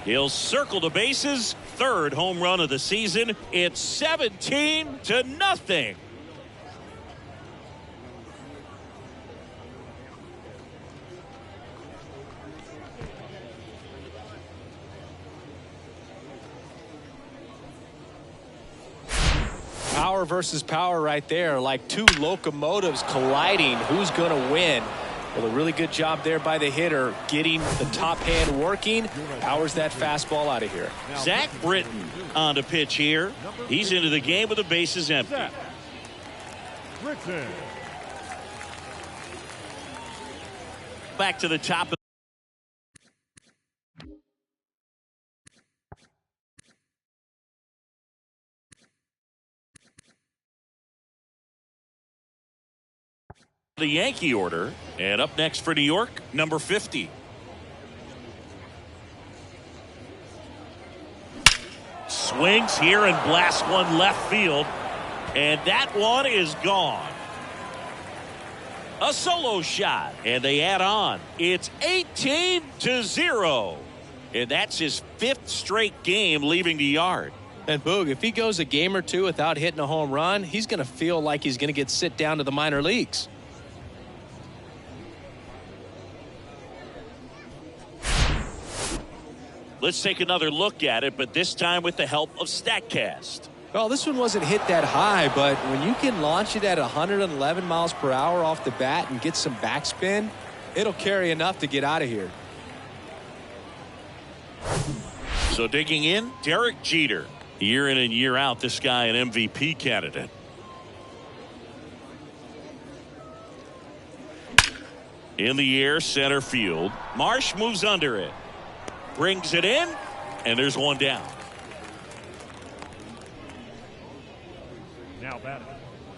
He'll circle the bases. Third home run of the season. It's 17-0. Power versus power right there, like two locomotives colliding. Who's going to win? Well, a really good job there by the hitter, getting the top hand working. Powers that fastball out of here. Zach Britton on the pitch here. He's into the game with the bases empty. Back to the top of the Yankee order, and up next for New York, number 50. Swings here and blasts one left field, and that one is gone. A solo shot, and they add on. It's 18-0, and that's his fifth straight game leaving the yard. And Boog, if he goes a game or two without hitting a home run, he's going to feel like he's going to get sit down to the minor leagues. Let's take another look at it, but this time with the help of StatCast. Well, this one wasn't hit that high, but when you can launch it at 111 miles per hour off the bat and get some backspin, it'll carry enough to get out of here. So digging in, Derek Jeter. Year in and year out, this guy an MVP candidate. In the air, center field. Marsh moves under it. Brings it in, and there's one down. Now batting,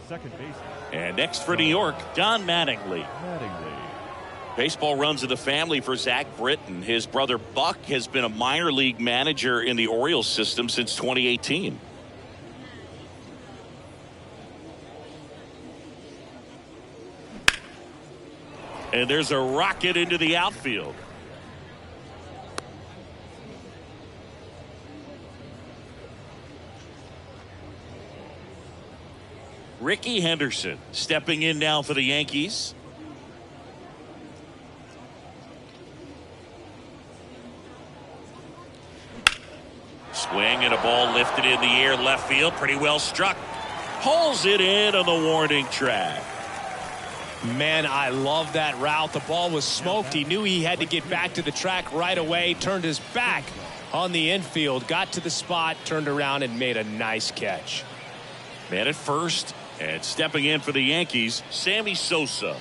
second baseman. And next for New York, Don Mattingly. Mattingly. Baseball runs in the family for Zach Britton. His brother Buck has been a minor league manager in the Orioles system since 2018. And there's a rocket into the outfield. Ricky Henderson stepping in now for the Yankees. Swing and a ball lifted in the air left field. Pretty well struck. Pulls it in on the warning track. Man, I love that route. The ball was smoked. He knew he had to get back to the track right away. Turned his back on the infield. Got to the spot. Turned around and made a nice catch. Man at first. And stepping in for the Yankees, Sammy Sosa.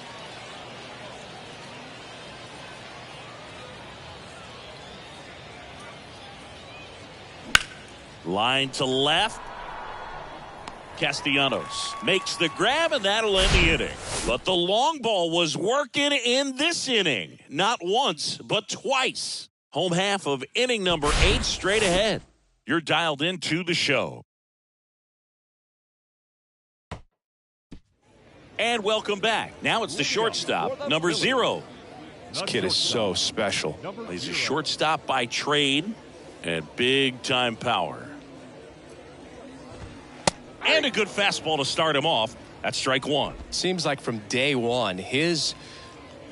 Line to left. Castellanos makes the grab, and that'll end the inning. But the long ball was working in this inning. Not once, but twice. Home half of inning number 8 straight ahead. You're dialed into the show. And welcome back. Now it's the shortstop, number 0. This kid is so special. He's a shortstop by trade and big-time power. And a good fastball to start him off. That's strike 1. Seems like from day one, his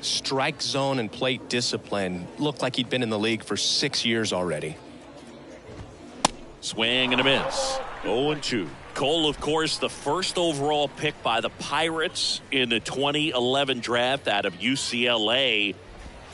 strike zone and plate discipline looked like he'd been in the league for 6 years already. Swing and a miss. 0-2. Cole, of course, the first overall pick by the Pirates in the 2011 draft out of UCLA,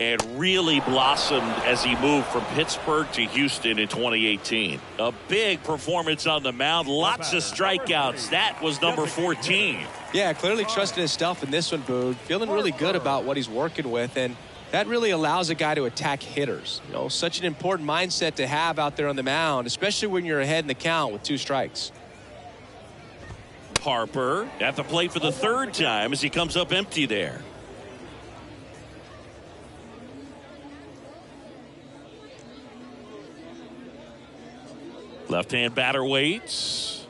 and really blossomed as he moved from Pittsburgh to Houston in 2018. A big performance on the mound. Lots of strikeouts. That was number 14. Yeah, clearly trusting his stuff in this one, Boog. Feeling really good about what he's working with, and that really allows a guy to attack hitters. You know, such an important mindset to have out there on the mound, especially when you're ahead in the count with 2 strikes. Harper at the plate for the 3rd time as he comes up empty there. Left-hand batter waits.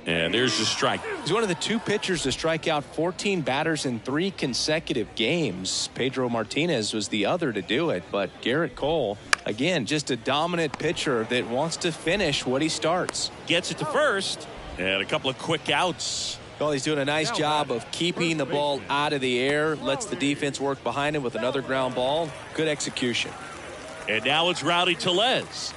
And there's the strike. He's one of the 2 pitchers to strike out 14 batters in 3 consecutive games. Pedro Martinez was the other to do it, but Garrett Cole, again, just a dominant pitcher that wants to finish what he starts. Gets it to first, and a couple of quick outs. Well, he's doing a nice job of keeping the ball out of the air, lets the defense work behind him with another ground ball. Good execution. And now it's Rowdy Tellez.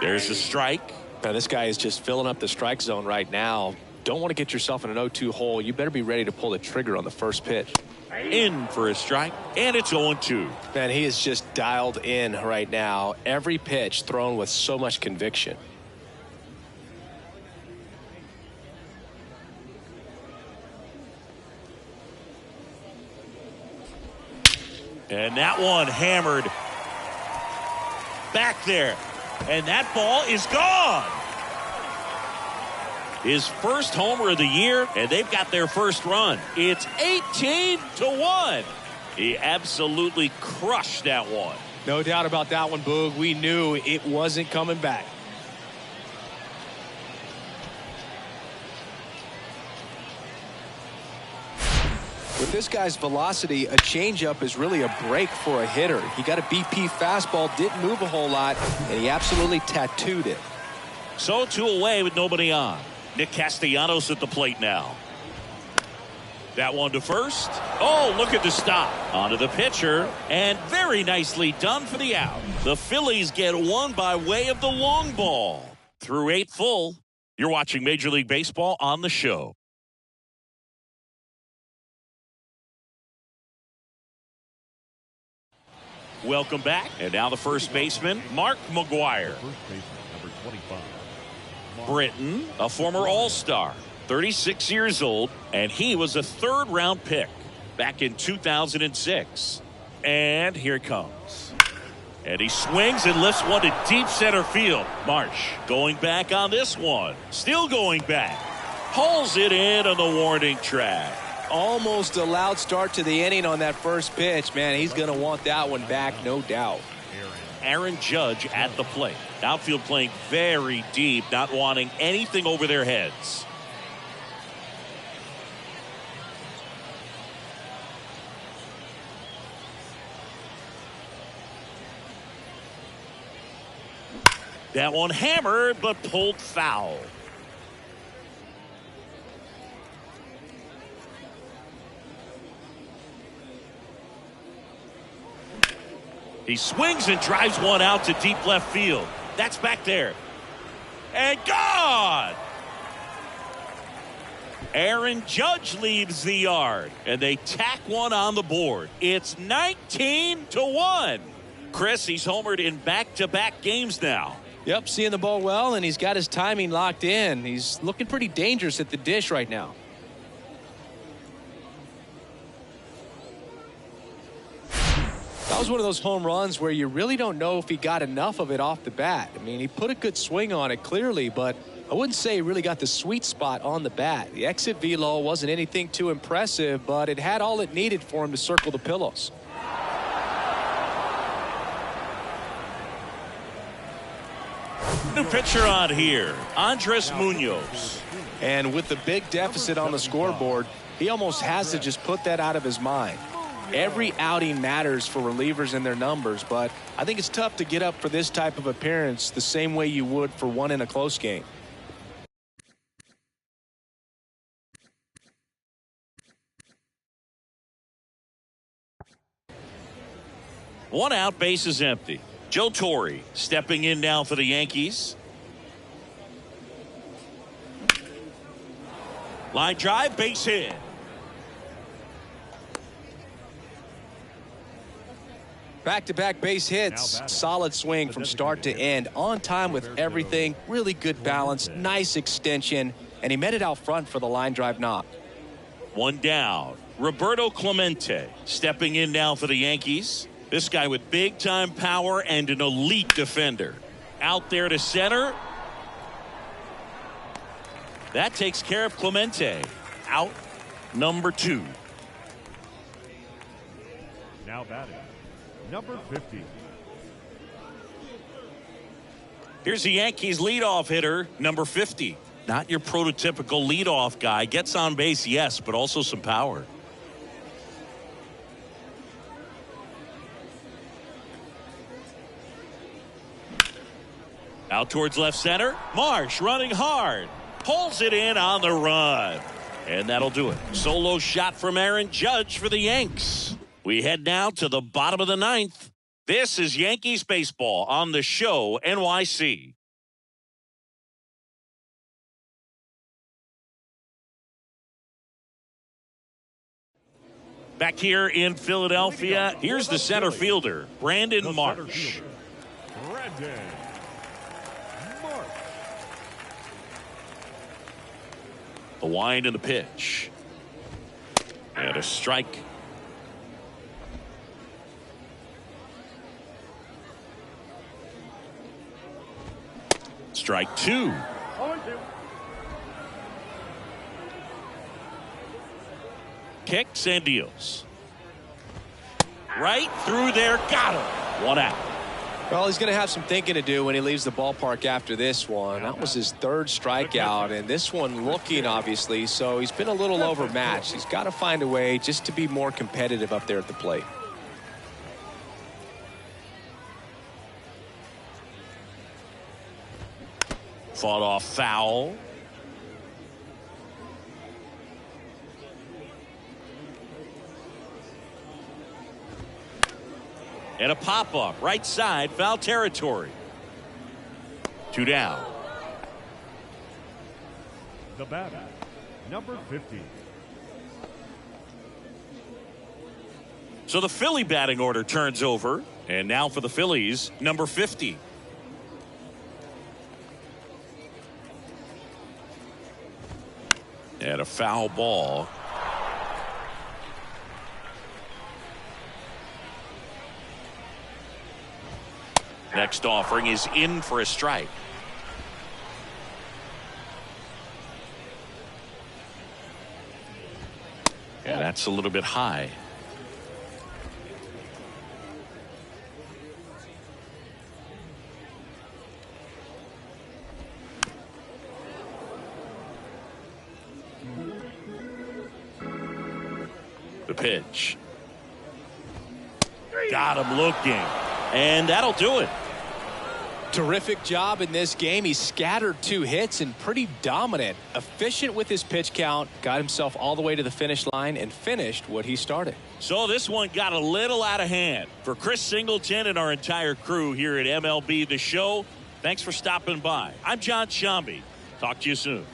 There's the strike. Now, this guy is just filling up the strike zone right now. Don't want to get yourself in an 0-2 hole. You better be ready to pull the trigger on the first pitch. In for a strike, and it's 0-2. Man, he is just dialed in right now. Every pitch thrown with so much conviction. And that one hammered back there. And that ball is gone. His first homer of the year, and they've got their first run. It's 18-1. He absolutely crushed that one. No doubt about that one, Boog. We knew it wasn't coming back. With this guy's velocity, a changeup is really a break for a hitter. He got a BP fastball, didn't move a whole lot, and he absolutely tattooed it. So 2 away with nobody on. Nick Castellanos at the plate now. That one to first. Oh, look at the stop. Onto the pitcher, and very nicely done for the out. The Phillies get one by way of the long ball. Through 8 full, you're watching Major League Baseball on the show. Welcome back. And now the first baseman, Mark McGwire. First baseman, number 25. Britain, a former All-Star, 36 years old, and he was a 3rd-round pick back in 2006. And here it comes. And he swings and lifts one to deep center field. Marsh going back on this one. Still going back. Hauls it in on the warning track. Almost a loud start to the inning on that first pitch. Man, he's going to want that one back, no doubt. Aaron Judge at the plate. Outfield playing very deep, not wanting anything over their heads. That one hammered, but pulled foul. He swings and drives one out to deep left field. That's back there. And gone! Aaron Judge leaves the yard, and they tack one on the board. It's 19-1. Chris, he's homered in back-to-back games now. Yep, seeing the ball well, and he's got his timing locked in. He's looking pretty dangerous at the dish right now. That was one of those home runs where you really don't know if he got enough of it off the bat. I mean, he put a good swing on it clearly, but I wouldn't say he really got the sweet spot on the bat. The exit velo wasn't anything too impressive, but it had all it needed for him to circle the pillows. New pitcher on here, Andres Munoz. And with the big deficit on the scoreboard, he almost has to just put that out of his mind. Every outing matters for relievers and their numbers, but I think it's tough to get up for this type of appearance the same way you would for one in a close game. One out, base is empty. Joe Torre stepping in now for the Yankees. Line drive, base hit. Back-to-back base hits. Solid swing from start to end. On time with everything. Really good balance. Nice extension. And he met it out front for the line drive knock. One down. Roberto Clemente stepping in now for the Yankees. This guy with big-time power and an elite defender. Out there to center. That takes care of Clemente. Out number 2. Now batting, number 50. Here's the Yankees leadoff hitter, number 50. Not your prototypical leadoff guy. Gets on base, yes, but also some power. Out towards left center. Marsh running hard. Pulls it in on the run. And that'll do it. Solo shot from Aaron Judge for the Yanks. We head now to the bottom of the 9th. This is Yankees baseball on the show NYC. Back here in Philadelphia, here's the center fielder, Brandon Marsh. Brandon Marsh. The wind and the pitch. And a strike. Strike 2. Kicks and deals. Right through there. Got him. One out. Well, he's going to have some thinking to do when he leaves the ballpark after this one. That was his 3rd strikeout, and this one looking, obviously, so he's been a little overmatched. He's got to find a way just to be more competitive up there at the plate. Fought off foul. And a pop-up right side, foul territory. 2 down. The batter, number 50. So the Philly batting order turns over. And now for the Phillies, number 50. And a foul ball. Next offering is in for a strike. Yeah, that's a little bit high. The pitch. Got him looking. And that'll do it. Terrific job in this game. He scattered 2 hits and pretty dominant. Efficient with his pitch count. Got himself all the way to the finish line and finished what he started. So this one got a little out of hand. For Chris Singleton and our entire crew here at MLB The Show, thanks for stopping by. I'm John Shambi. Talk to you soon.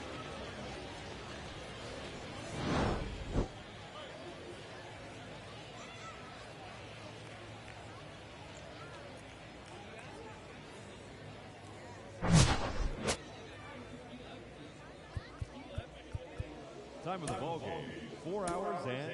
Time of the ball game, 4 hours and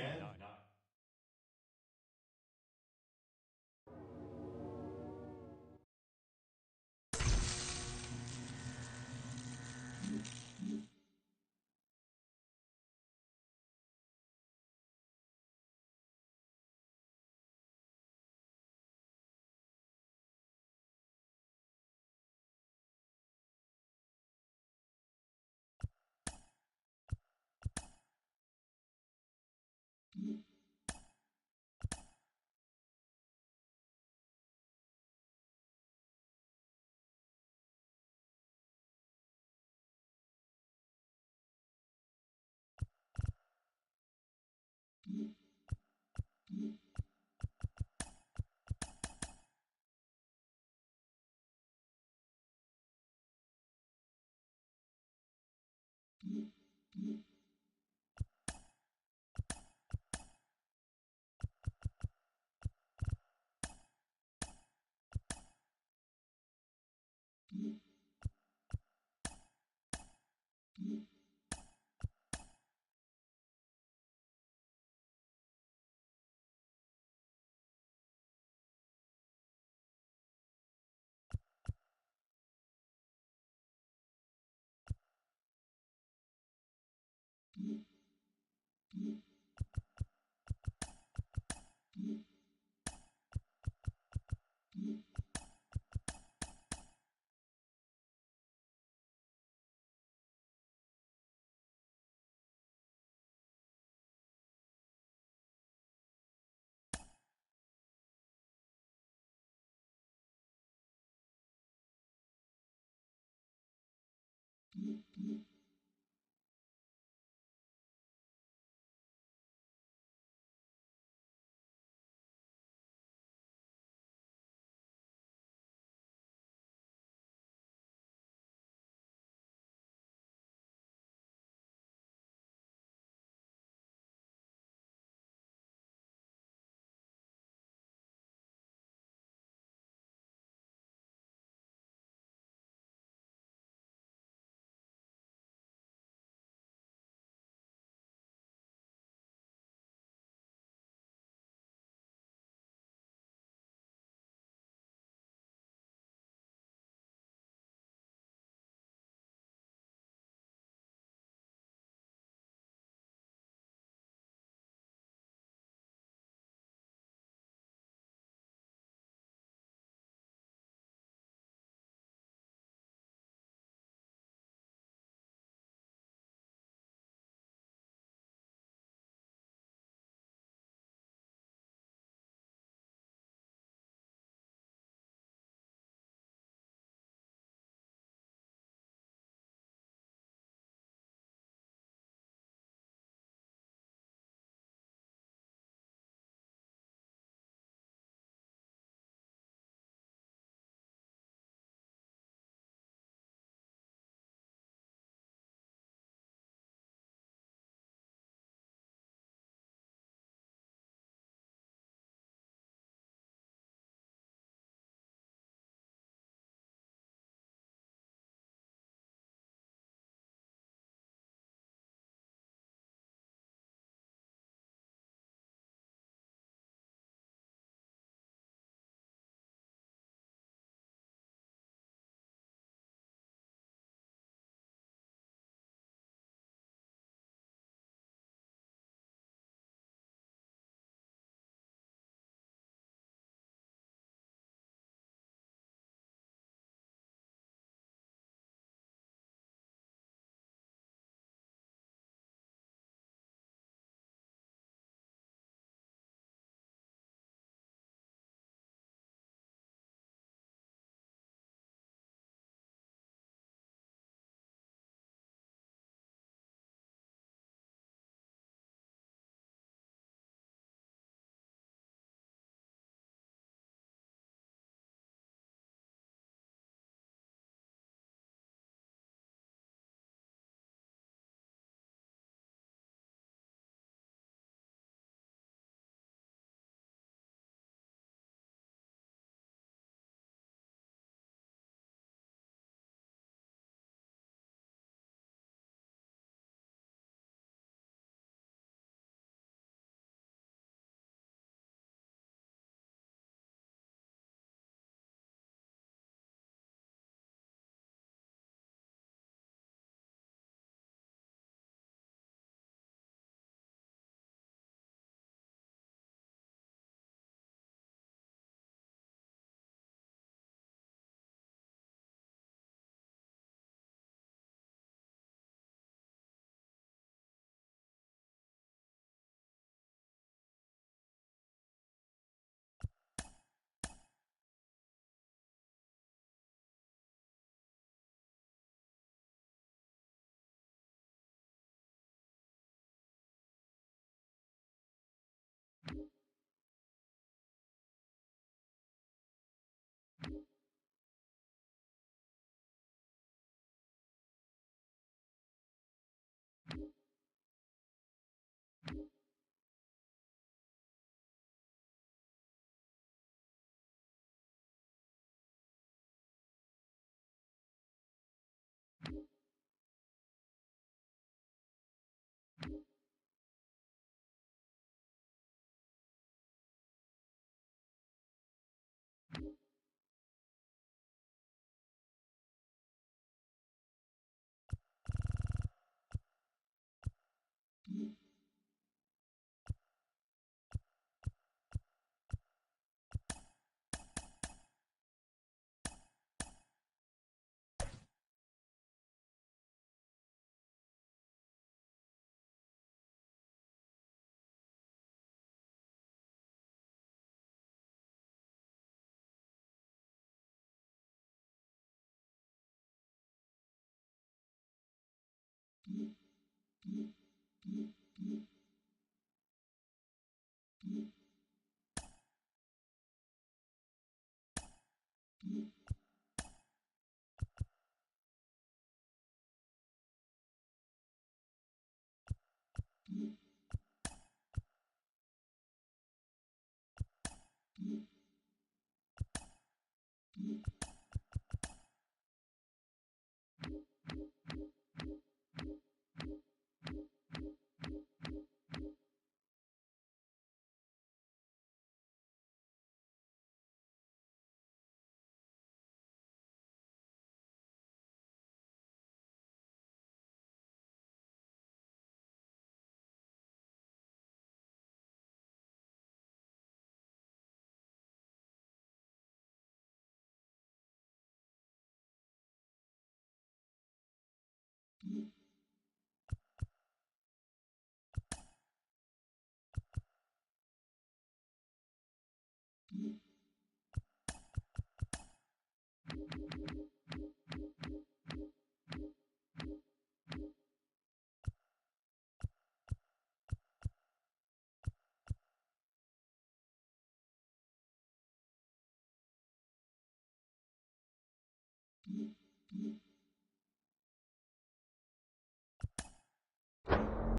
Mm-hmm.